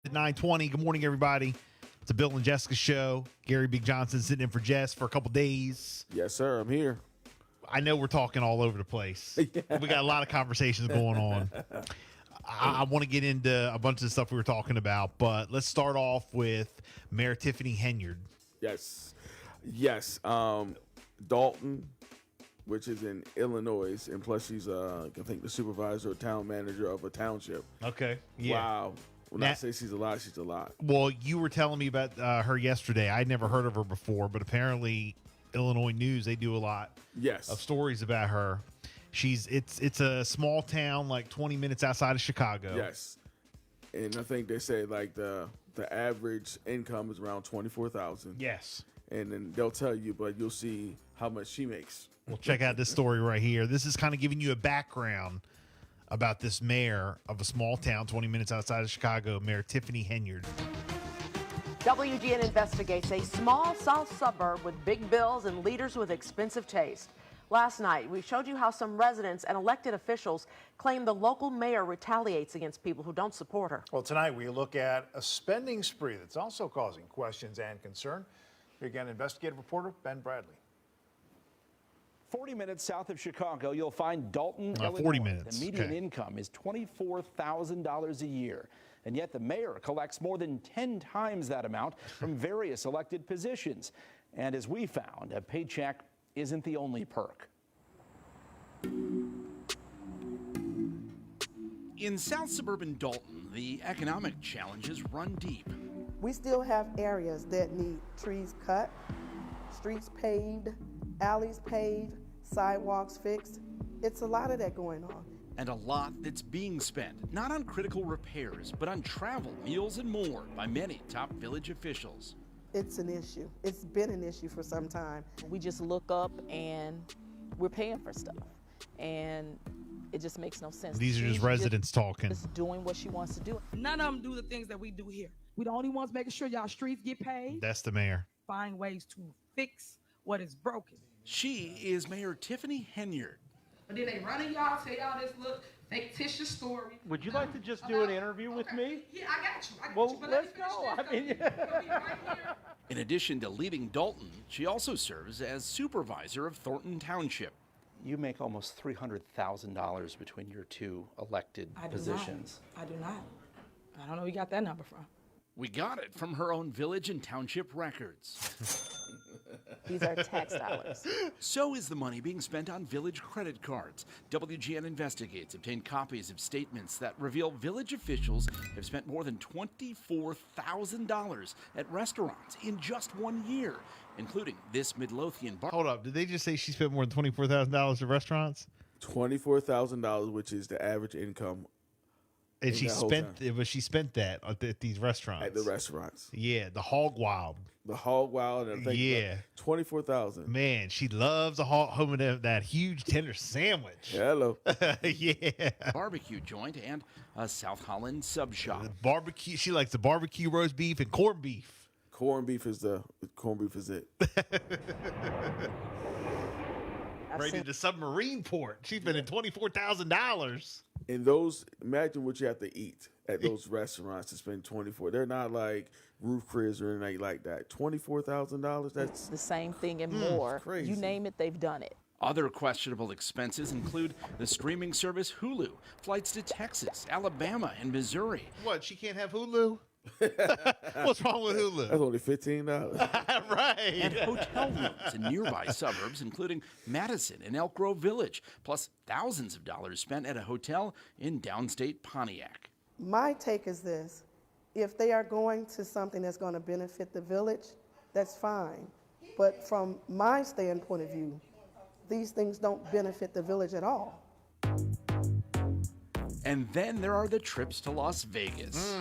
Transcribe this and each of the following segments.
At 9:20. Good morning, everybody. It's a Bill and Jessica show. Gary Big Johnson sitting in for Jess for a couple days. Yes, sir. I'm here. I know we're talking all over the place. We got a lot of conversations going on. I want to get into a bunch of the stuff we were talking about, but let's start off with Mayor Tiffany Henyard. Yes. Dalton, which is in Illinois, and plus she's, I think, the supervisor or town manager of a township. Okay. Yeah. Wow. When I say she's a lot, she's a lot. Well, you were telling me about her yesterday. I'd never heard of her before, but apparently Illinois News, they do a lot of stories about her. It's a small town, like 20 minutes outside of Chicago. Yes. And I think they say like the average income is around $24,000. Yes. And then they'll tell you, but you'll see how much she makes. Well, check out this story right here. This is kind of giving you a background about this mayor of a small town 20 minutes outside of Chicago, Mayor Tiffany Henyard. WGN investigates a small south suburb with big bills and leaders with expensive taste. Last night, we showed you how some residents and elected officials claim the local mayor retaliates against people who don't support her. Well, tonight we look at a spending spree that's also causing questions and concern. Here again, investigative reporter Ben Bradley. 40 minutes south of Chicago, you'll find Dalton, Illinois. 40 minutes. The median income is $24,000 a year. And yet the mayor collects more than 10 times that amount from various elected positions. And as we found, a paycheck isn't the only perk. In south suburban Dalton, the economic challenges run deep. We still have areas that need trees cut, streets paved, alleys paved, sidewalks fixed. It's a lot of that going on. And a lot that's being spent, not on critical repairs, but on travel, meals, and more by many top village officials. It's an issue. It's been an issue for some time. We just look up and we're paying for stuff. And it just makes no sense. These are just residents talking. Just doing what she wants to do. None of them do the things that we do here. We the only ones making sure y'all streets get paid. That's the mayor. Find ways to fix what is broken. She is Mayor Tiffany Henyard. But then they run in y'all, tell y'all this little fictitious story. Would you like to just do an interview with me? Yeah, I got you. Well, let's go. In addition to leading Dalton, she also serves as supervisor of Thornton Township. You make almost $300,000 between your two elected positions. I do not. I don't know where you got that number from. We got it from her own village and township records. These are tax dollars. So is the money being spent on village credit cards. WGN Investigates obtained copies of statements that reveal village officials have spent more than $24,000 at restaurants in just 1 year, including this Midlothian bar. Hold up. Did they just say she spent more than $24,000 at restaurants? $24,000, which is the average income. And she spent that at these restaurants. At the restaurants. Yeah, the Hog Wild. The Hog Wild. And yeah. $24,000. Man, she loves the home of that huge tender sandwich. Hello. Yeah. Barbecue joint and a South Holland sub shop. Barbecue. She likes the barbecue roast beef and corned beef. Corned beef is it. Rated the submarine port. She's been in $24,000. And those, imagine what you have to eat at those restaurants to spend $24,000. They're not like roof cribs or anything like that. $24,000. That's the same thing and more. Crazy. You name it, they've done it. Other questionable expenses include the streaming service Hulu, flights to Texas, Alabama, and Missouri. What? She can't have Hulu? What's wrong with Hulu? That's only $15. Right. And hotel rooms in nearby suburbs, including Madison and Elk Grove Village, plus thousands of dollars spent at a hotel in downstate Pontiac. My take is this. If they are going to something that's going to benefit the village, that's fine. But from my standpoint of view, these things don't benefit the village at all. And then there are the trips to Las Vegas.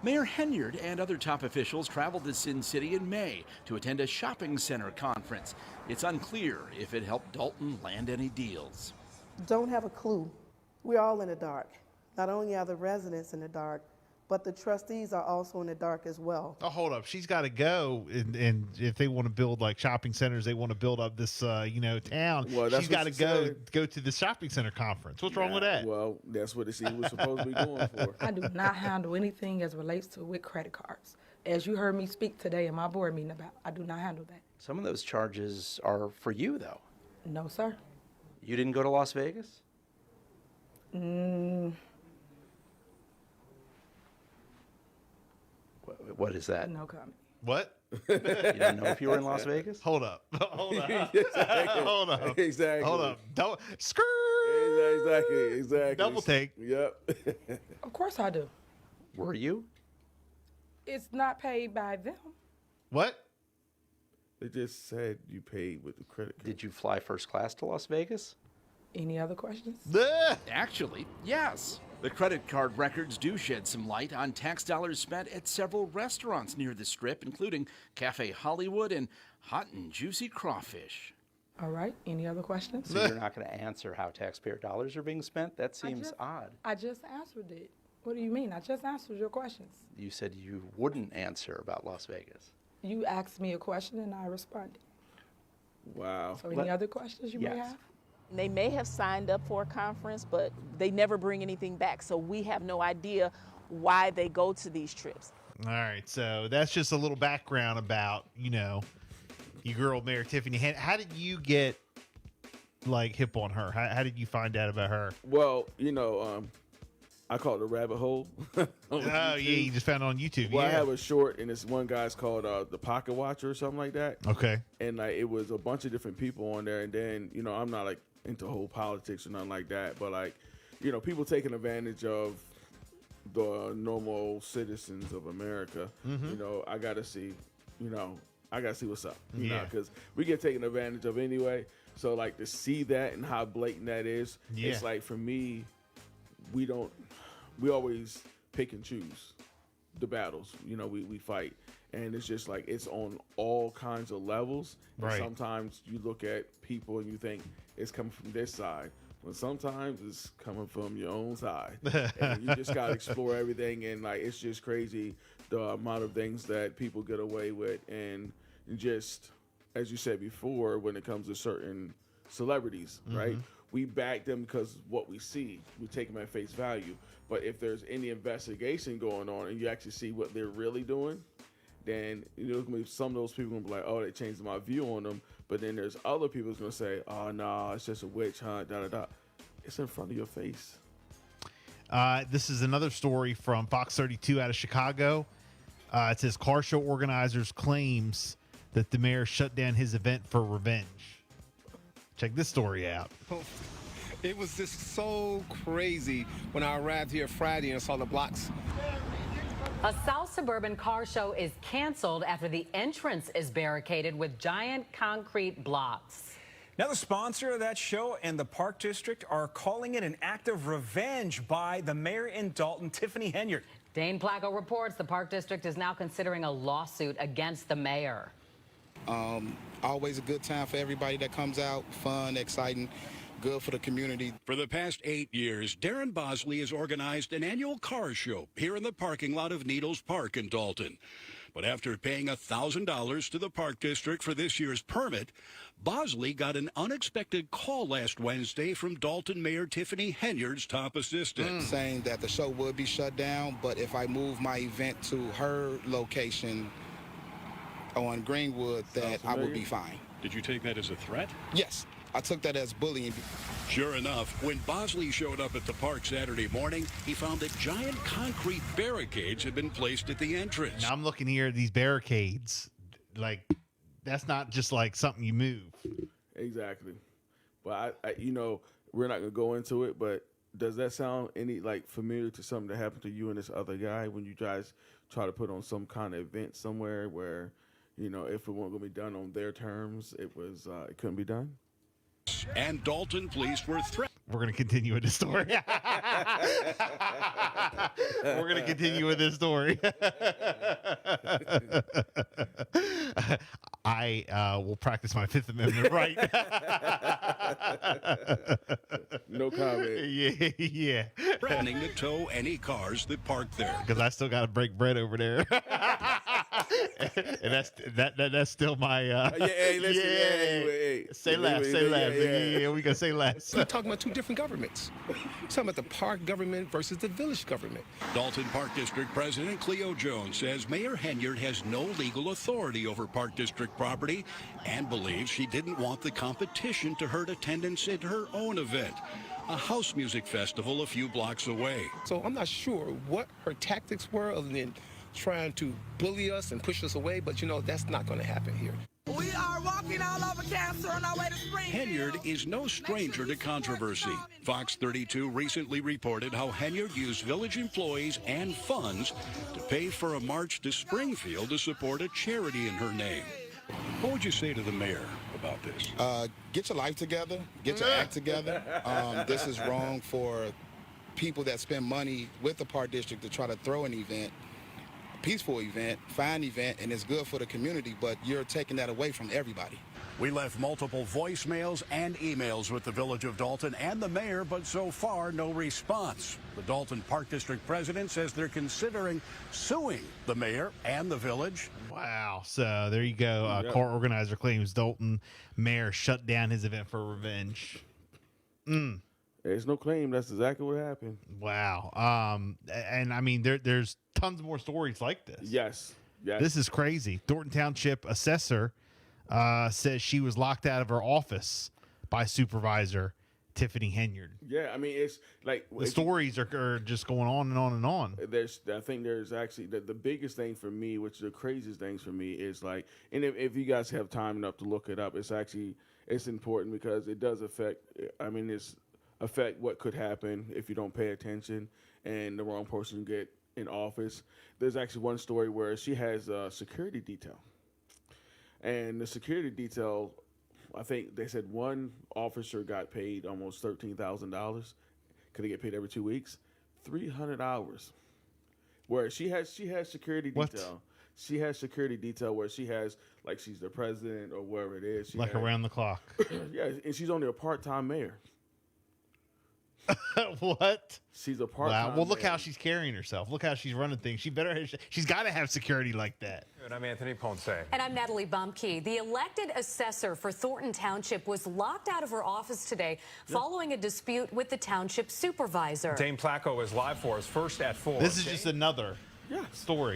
Mayor Henyard and other top officials traveled to Sin City in May to attend a shopping center conference. It's unclear if it helped Dalton land any deals. Don't have a clue. We're all in the dark. Not only are the residents in the dark, but the trustees are also in the dark as well. Oh, hold up. She's got to go. And if they want to build like shopping centers, they want to build up this, town. Well, she's got to go to the shopping center conference. What's wrong with that? Well, that's what she was supposed to be going for. I do not handle anything as relates to with credit cards. As you heard me speak today in my board meeting about, I do not handle that. Some of those charges are for you, though. No, sir. You didn't go to Las Vegas? What is that? No comment. What? You don't know if you were in Las Vegas? Hold up. Hold up. Exactly. Hold up. Exactly. Hold up. Don't skirt. Exactly. Double take. Yep. Of course I do. Were you? It's not paid by them. What? They just said you paid with the credit card. Did you fly first class to Las Vegas? Any other questions? Actually, yes. The credit card records do shed some light on tax dollars spent at several restaurants near the Strip, including Cafe Hollywood and Hot and Juicy Crawfish. All right. Any other questions? So you're not going to answer how taxpayer dollars are being spent? That seems odd. I just answered it. What do you mean? I just answered your questions. You said you wouldn't answer about Las Vegas. You asked me a question and I responded. Wow. So any other questions you may have? They may have signed up for a conference, but they never bring anything back. So we have no idea why they go to these trips. All right. So that's just a little background about, your girl, Mayor Tiffany. How did you get hip on her? How did you find out about her? Well, I call it a rabbit hole. Yeah, you just found it on YouTube. Well, I have a short, and this one guy's called The Pocket Watcher or something like that. Okay. And it was a bunch of different people on there, and then I'm not into whole politics or nothing like that, but people taking advantage of the normal citizens of America. Mm-hmm. I gotta see, I gotta see what's up. Yeah. Because we get taken advantage of anyway. So to see that and how blatant that is, it's for me, we always pick and choose the battles, we fight. And it's just it's on all kinds of levels. Right. And sometimes you look at people and you think it's coming from this side, when sometimes it's coming from your own side. And you just got to explore everything. And it's just crazy the amount of things that people get away with. And just, as you said before, when it comes to certain celebrities, right? We back them because what we see, we take them at face value. But if there's any investigation going on and you actually see what they're really doing, then some of those people are gonna be like, oh, they changed my view on them. But then there's other people who's gonna say, oh no, it's just a witch hunt, It's in front of your face. This is another story from Fox 32 out of Chicago. It says car show organizers claims that the mayor shut down his event for revenge. Check this story out. It was just so crazy when I arrived here Friday and saw the blocks. A South Suburban car show is canceled after the entrance is barricaded with giant concrete blocks. Now, the sponsor of that show and the Park District are calling it an act of revenge by the mayor in Dalton, Tiffany Henyard. Dane Placco reports the Park District is now considering a lawsuit against the mayor. Always a good time for everybody that comes out, fun, exciting, good for the community. For the past 8 years, Darren Bosley has organized an annual car show here in the parking lot of Needles Park in Dalton. But after paying $1,000 to the Park District for this year's permit, Bosley got an unexpected call last Wednesday from Dalton Mayor Tiffany Henyard's top assistant. Saying that the show would be shut down, but if I move my event to her location on Greenwood, that I would be fine. Did you take that as a threat? Yes, I took that as bullying. Sure enough, when Bosley showed up at the park Saturday morning, he found that giant concrete barricades had been placed at the entrance. Now I'm looking here at these barricades. That's not just something you move. Exactly. But I we're not gonna go into it, but does that sound any familiar to something that happened to you and this other guy when you guys try to put on some kind of event somewhere where, if it wasn't gonna be done on their terms, it couldn't be done? And Dalton police were threatened. We're going to continue with this story. We're going to continue with this story. I will practice my Fifth Amendment right. No no comment. Yeah. threatening to tow any cars that park there. Because I still got to break bread over there. And that's still my say less. Yeah, we can say less. We're talking about two different governments. We're talking about the park government versus the village government. Dalton Park District President Cleo Jones says Mayor Henyard has no legal authority over Park District property and believes she didn't want the competition to hurt attendance at her own event, a house music festival a few blocks away. So I'm not sure what her tactics were other than trying to bully us and push us away, but that's not going to happen here. We are walking all over cancer on our way to Springfield. Henyard is no stranger to controversy. Fox 32 recently reported how Henyard used village employees and funds to pay for a march to Springfield to support a charity in her name. What would you say to the mayor about this? Get your life together. Get your act together. This is wrong for people that spend money with the Park District to try to throw an event, peaceful event, fine event, and it's good for the community, but you're taking that away from everybody. We left multiple voicemails and emails with the Village of Dalton and the mayor, but so far no response. The Dalton Park District president says they're considering suing the mayor and the village. Wow. So there you go. Car organizer claims Dalton mayor shut down his event for revenge. There's no claim. That's exactly what happened. Wow. And I mean, there's tons more stories like this. Yes. This is crazy. Thornton Township assessor says she was locked out of her office by supervisor Tiffany Henyard. Yeah, I mean, it's like the stories are just going on and on and on. I think there's actually the biggest thing for me, which is the craziest things for me, is like, and if you guys have time enough to look it up, it's important because it does affect. I mean, it's affect what could happen if you don't pay attention and the wrong person get in office. There's actually one story where she has a security detail, and the security detail, I think they said one officer got paid almost $13,000. Could they get paid every 2 weeks? 300 hours. Where she has security detail. She has security detail where she has, like, she's the president or wherever it is. Around the clock. Yeah, and she's only a part-time mayor. What? She's a part-time. Wow. Well, look how she's carrying herself. Look how she's running things. She's got to have security like that. And I'm Anthony Ponce. And I'm Natalie Bumke. The elected assessor for Thornton Township was locked out of her office today following a dispute with the township supervisor. Dane Placco is live for us first at 4. This is just another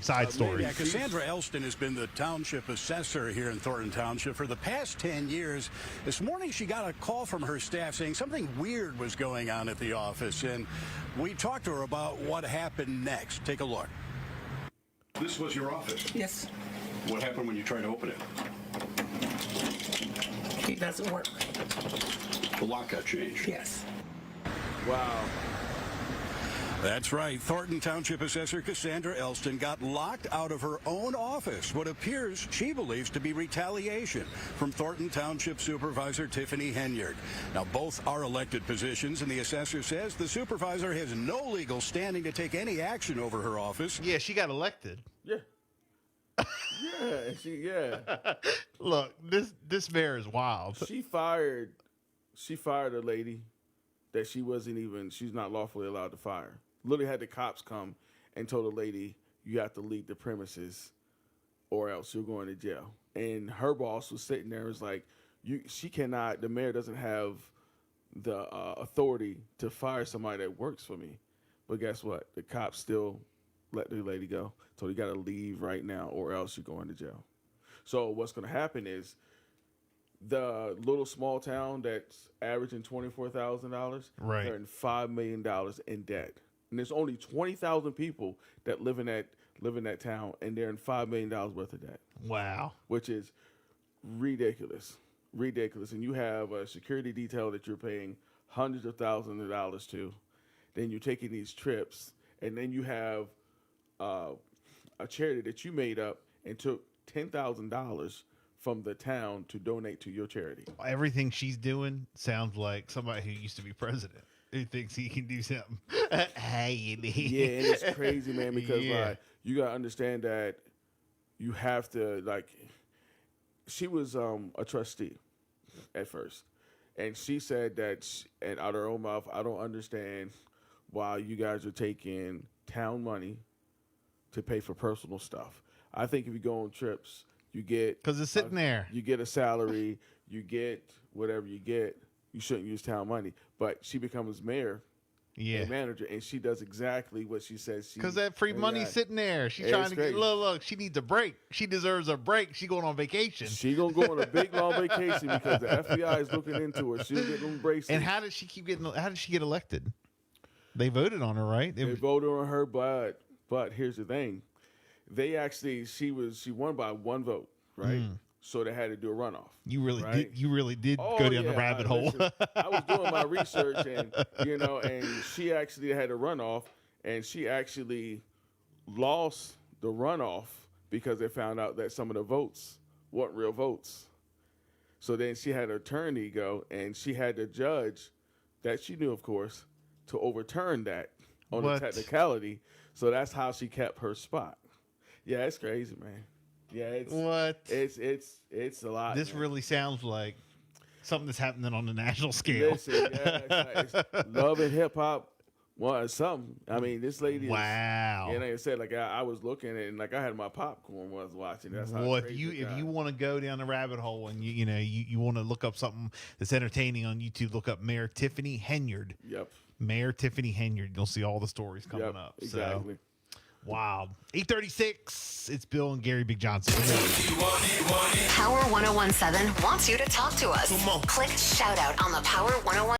side story. Yeah, Cassandra Elston has been the township assessor here in Thornton Township for the past 10 years. This morning she got a call from her staff saying something weird was going on at the office, and we talked to her about what happened next. Take a look. This was your office? Yes. What happened when you tried to open it? It doesn't work. The lock got changed? Yes. Wow. That's right. Thornton Township Assessor Cassandra Elston got locked out of her own office, what appears she believes to be retaliation from Thornton Township Supervisor Tiffany Henyard. Now, both are elected positions, and the assessor says the supervisor has no legal standing to take any action over her office. Yeah, she got elected. Yeah. Yeah. Look, this mayor is wild. She fired a lady that she's not lawfully allowed to fire. Literally had the cops come and told the lady, you have to leave the premises or else you're going to jail. And her boss was sitting there and was like, the mayor doesn't have the authority to fire somebody that works for me. But guess what? The cops still let the lady go. So you got to leave right now or else you're going to jail. So what's going to happen is the little small town that's averaging $24,000, they're in $5 million in debt. And there's only 20,000 people that live in that town, and they're in $5 million worth of debt. Wow. Which is ridiculous. And you have a security detail that you're paying hundreds of thousands of dollars to. Then you're taking these trips, and then you have a charity that you made up and took $10,000 from the town to donate to your charity. Everything she's doing sounds like somebody who used to be president who thinks he can do something. Hey, yeah, and it's crazy, man, because like you gotta understand that you have to, like, she was a trustee at first, And she said that, and out of her own mouth, I don't understand why you guys are taking town money to pay for personal stuff. I think if you go on trips, you get... Because it's sitting there. You get a salary, you get whatever you get. You shouldn't use town money. But she becomes mayor. Yeah, manager, and she does exactly what she says. Because that free money's sitting there. She's trying to get look. She needs a break. She deserves a break. She going on vacation. She gonna go on a big long vacation because the FBI is looking into her. She'll get them bracelets. And how did she get elected? They voted on her, right? They voted on her, but here's the thing: they actually she won by one vote, right? So they had to do a runoff. You really right? did. You really did go down the rabbit hole. Listen, I was doing my research, and and she actually had a runoff, and she actually lost the runoff because they found out that some of the votes weren't real votes. So then she had her attorney go, and she had the judge that she knew, of course, to overturn that on the technicality. So that's how she kept her spot. Yeah, it's crazy, man. Yeah, it's a lot. This really sounds like something that's happening on the national scale. Listen, it's love and hip hop. Well, something. I mean, this lady. Wow. Like I said, like I was looking and like I had my popcorn when I was watching. That's how. Well, if you want to go down the rabbit hole and you want to look up something that's entertaining on YouTube, look up Mayor Tiffany Henyard. Yep. Mayor Tiffany Henyard. You'll see all the stories coming up. Exactly. So. Wow. 8:36. It's Bill and Gary Big Johnson. Power 1017 wants you to talk to us. Click shout out on the Power 101.